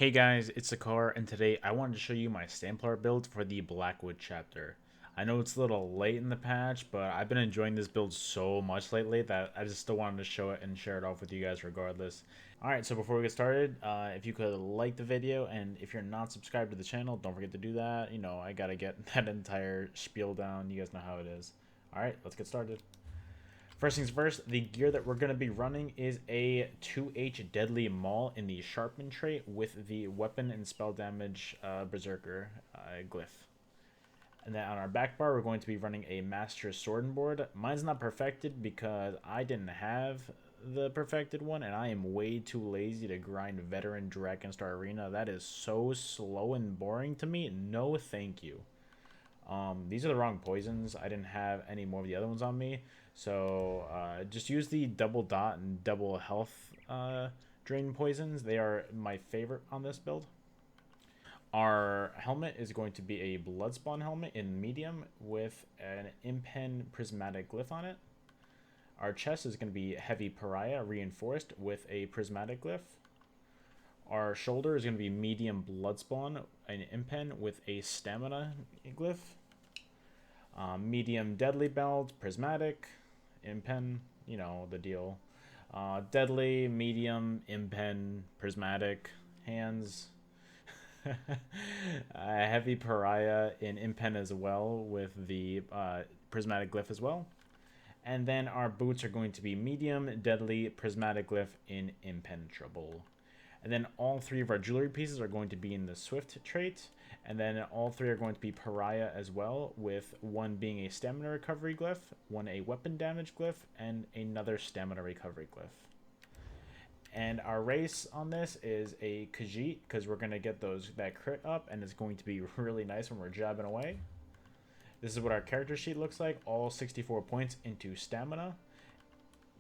Hey guys, it's Sekaar, and today I wanted to show you my Stamplar build for the Blackwood chapter. I know it's a little late in the patch, but I've been enjoying this build so much lately that I just still wanted to show it and share it off with you guys regardless. Alright, so before we get started, if you could like the video, and if you're not subscribed to the channel, don't forget to do that. You know, I gotta get that entire spiel down. You guys know how it is. Alright, let's get started. First things first, the gear that we're going to be running is a 2H Deadly Maul in the Sharpen trait with the weapon and spell damage Berserker glyph. And then on our back bar, we're going to be running a Master Sword board. Mine's not perfected because I didn't have the perfected one, and I am way too lazy to grind Veteran Dragon Star Arena. That is so slow and boring to me. No thank you. These are the wrong poisons. I didn't have any more of the other ones on me. So just use the double dot and double health drain poisons. They are my favorite on this build. Our helmet is going to be a Bloodspawn helmet in medium with an Impen prismatic glyph on it. Our chest is going to be Heavy Pariah reinforced with a prismatic glyph. Our shoulder is going to be medium Bloodspawn, an Impen with a stamina glyph. Medium Deadly Belt, prismatic, Impen, you know, the deal. Deadly, medium, Impen, prismatic, hands. Heavy Pariah in Impen as well with the prismatic glyph as well. And then our boots are going to be medium, deadly, prismatic glyph in impenetrable. And then all three of our jewelry pieces are going to be in the Swift trait. And then all three are going to be Pariah as well, with one being a stamina recovery glyph, one a weapon damage glyph, and another stamina recovery glyph. And our race on this is a Khajiit, because we're going to get that crit up, and it's going to be really nice when we're jabbing away. This is what our character sheet looks like, all 64 points into stamina.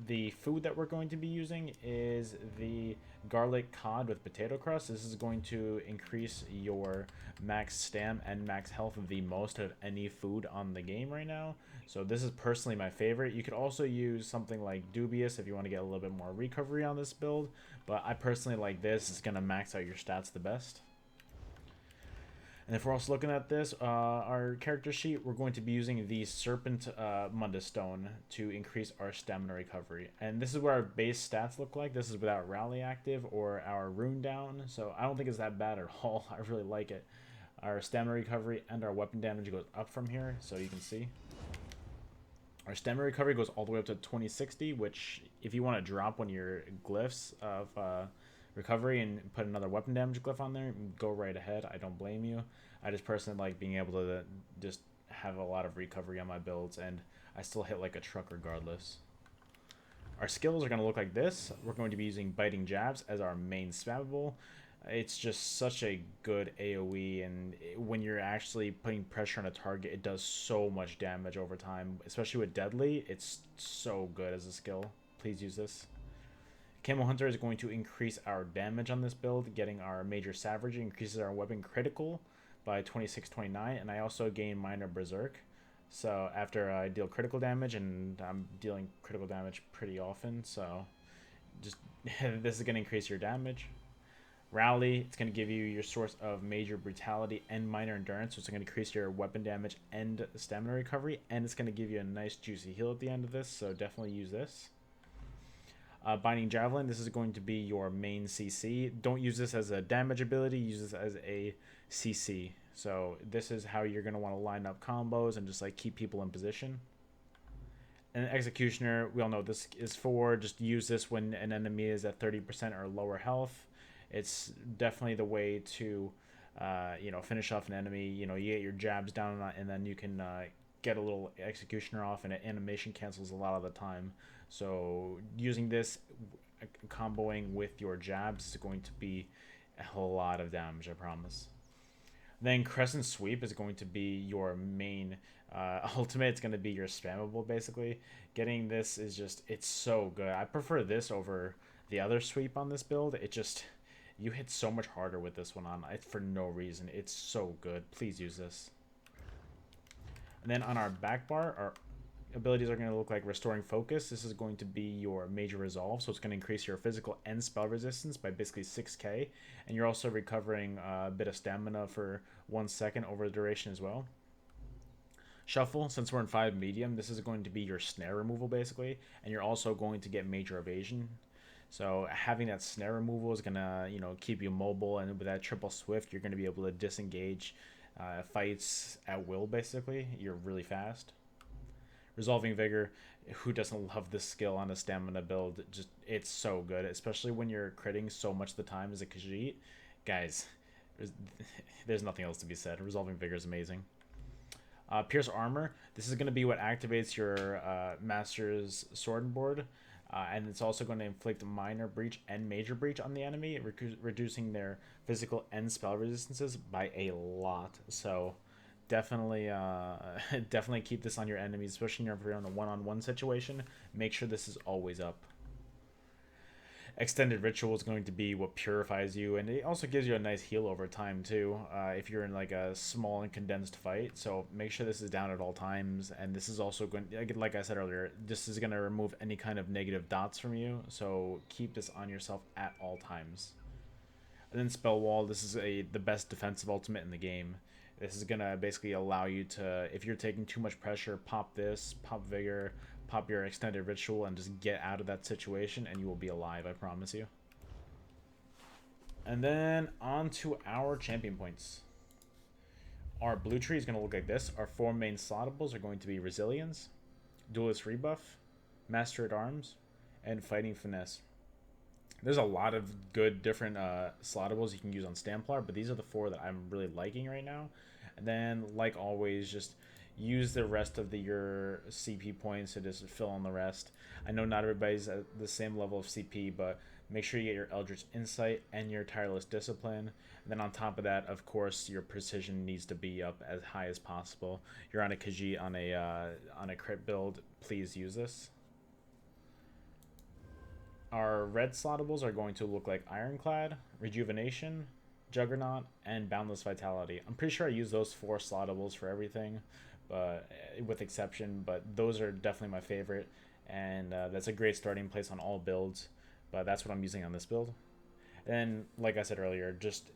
The food that we're going to be using is the garlic cod with potato crust. This is going to increase your max stam and max health the most of any food on the game right now. So this is personally my favorite. You could also use something like Dubious if you want to get a little bit more recovery on this build, but I personally like this. It's going to max out your stats the best. And if we're also looking at this, our character sheet, we're going to be using the Serpent Mundus Stone to increase our stamina recovery. And this is what our base stats look like. This is without Rally active or our Rune down. So I don't think it's that bad at all. I really like it. Our stamina recovery and our weapon damage goes up from here, so you can see. Our stamina recovery goes all the way up to 2060, which if you want to drop one of your glyphs of recovery and put another weapon damage glyph on there, go right ahead. I don't blame you. I just personally like being able to just have a lot of recovery on my builds, and I still hit like a truck regardless. Our skills are going to look like this. We're going to be using Biting Jabs as our main spammable. It's just such a good AoE, and when you're actually putting pressure on a target, it does so much damage over time, especially with Deadly. It's so good as a skill. Please use this. Camel Hunter is going to increase our damage on this build, getting our Major Savagery, increases our weapon critical by 2629, and I also gain Minor Berserk. So after I deal critical damage, and I'm dealing critical damage pretty often, so just this is going to increase your damage. Rally, it's going to give you your source of Major Brutality and Minor Endurance, so it's going to increase your weapon damage and stamina recovery, and it's going to give you a nice juicy heal at the end of this, so definitely use this. Binding Javelin, this is going to be your main CC. Don't use this as a damage ability, use this as a CC. So this is how you're going to want to line up combos and just like keep people in position. And Executioner, we all know this is for, just use this when an enemy is at 30% or lower health. It's definitely the way to finish off an enemy. You know, you get your jabs down and then you can get a little Executioner off, and animation cancels a lot of the time. So using this, comboing with your jabs, is going to be a whole lot of damage, I promise. Then Crescent Sweep is going to be your main ultimate. It's going to be your spammable, basically. Getting this is just, it's so good. I prefer this over the other sweep on this build. It just, you hit so much harder with this one on. It's for no reason. It's so good. Please use this. And then on our back bar, abilities are going to look like Restoring Focus. This is going to be your major resolve, so it's going to increase your physical and spell resistance by basically 6k, and you're also recovering a bit of stamina for 1 second over the duration as well. Shuffle, since we're in 5 medium, this is going to be your snare removal basically, and you're also going to get major evasion. So having that snare removal is gonna, keep you mobile, and with that triple swift, you're gonna be able to disengage fights at will. Basically, you're really fast. Resolving Vigor, who doesn't love this skill on a stamina build? Just it's so good, especially when you're critting so much of the time as a Khajiit. Guys, there's nothing else to be said. Resolving Vigor is amazing. Pierce Armor, this is going to be what activates your Master's Sword board. And it's also going to inflict minor breach and major breach on the enemy, reducing their physical and spell resistances by a lot. So definitely definitely keep this on your enemies, especially if you're in a one-on-one situation. Make sure this is always up. Extended Ritual is going to be what purifies you, and it also gives you a nice heal over time too, if you're in like a small and condensed fight. So make sure this is down at all times, and this is also going, like I said earlier, this is going to remove any kind of negative dots from you, so keep this on yourself at all times. And then Spell Wall, this is the best defensive ultimate in the game. This is going to basically allow you to, if you're taking too much pressure, pop this, pop Vigor, pop your Extended Ritual, and just get out of that situation, and you will be alive, I promise you. And then on to our champion points. Our blue tree is going to look like this. Our 4 main slottables are going to be Resilience, Duelist Rebuff, Master at Arms, and Fighting Finesse. There's a lot of good different slottables you can use on Stamplar, but these are the 4 that I'm really liking right now. And then, like always, just use the rest of your CP points to just fill in the rest. I know not everybody's at the same level of CP, but make sure you get your Eldritch Insight and your Tireless Discipline. And then on top of that, of course, your precision needs to be up as high as possible. You're on a Khajiit on a crit build, please use this. Our red slottables are going to look like Ironclad, Rejuvenation, Juggernaut, and Boundless Vitality. I'm pretty sure I use those 4 slottables for everything, but with exception, but those are definitely my favorite, and that's a great starting place on all builds, but that's what I'm using on this build. And like I said earlier, just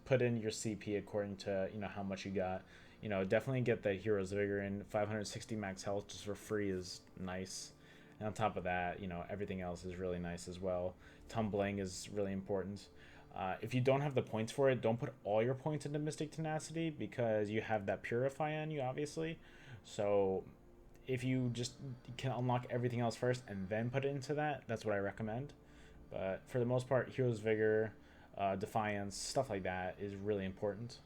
put in your CP according to how much you got. Definitely get the Hero's Vigor in. 560 max health just for free is nice. And on top of that, everything else is really nice as well. Tumbling is really important. If you don't have the points for it, don't put all your points into Mystic Tenacity, because you have that Purify on you, obviously. So if you just can unlock everything else first and then put it into that, that's what I recommend. But for the most part, Hero's Vigor, Defiance, stuff like that is really important.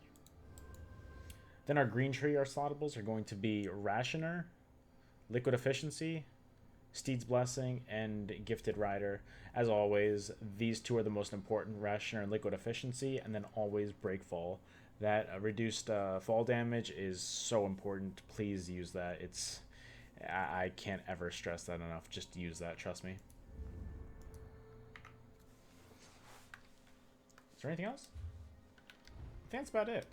Then our green tree, our slottables, are going to be Rationer, Liquid Efficiency, Steed's Blessing, and Gifted Rider. As always, these 2 are the most important, Rationer and Liquid Efficiency, and then always Breakfall. That reduced fall damage is so important. Please use that. I can't ever stress that enough. Just use that, trust me. Is there anything else? I think that's about it.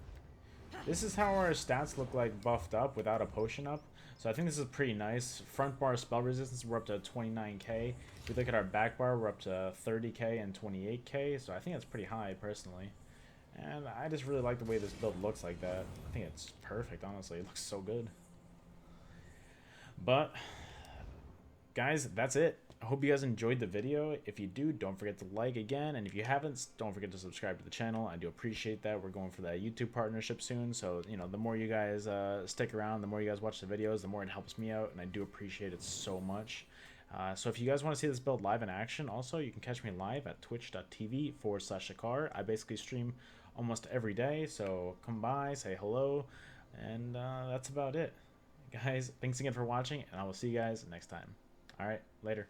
This is how our stats look like buffed up without a potion up. So I think this is pretty nice. Front bar spell resistance, we're up to 29k. If you look at our back bar, we're up to 30k and 28k. So I think that's pretty high, personally. And I just really like the way this build looks like that. I think it's perfect, honestly. It looks so good. But, guys, that's it. I hope you guys enjoyed the video. If you do, don't forget to like again. And if you haven't, don't forget to subscribe to the channel. I do appreciate that. We're going for that YouTube partnership soon. So, the more you guys stick around, the more you guys watch the videos, the more it helps me out. And I do appreciate it so much. So if you guys want to see this build live in action, also, you can catch me live at twitch.tv/Sekaar. I basically stream almost every day. So come by, say hello. And that's about it. Guys, thanks again for watching. And I will see you guys next time. All right, later.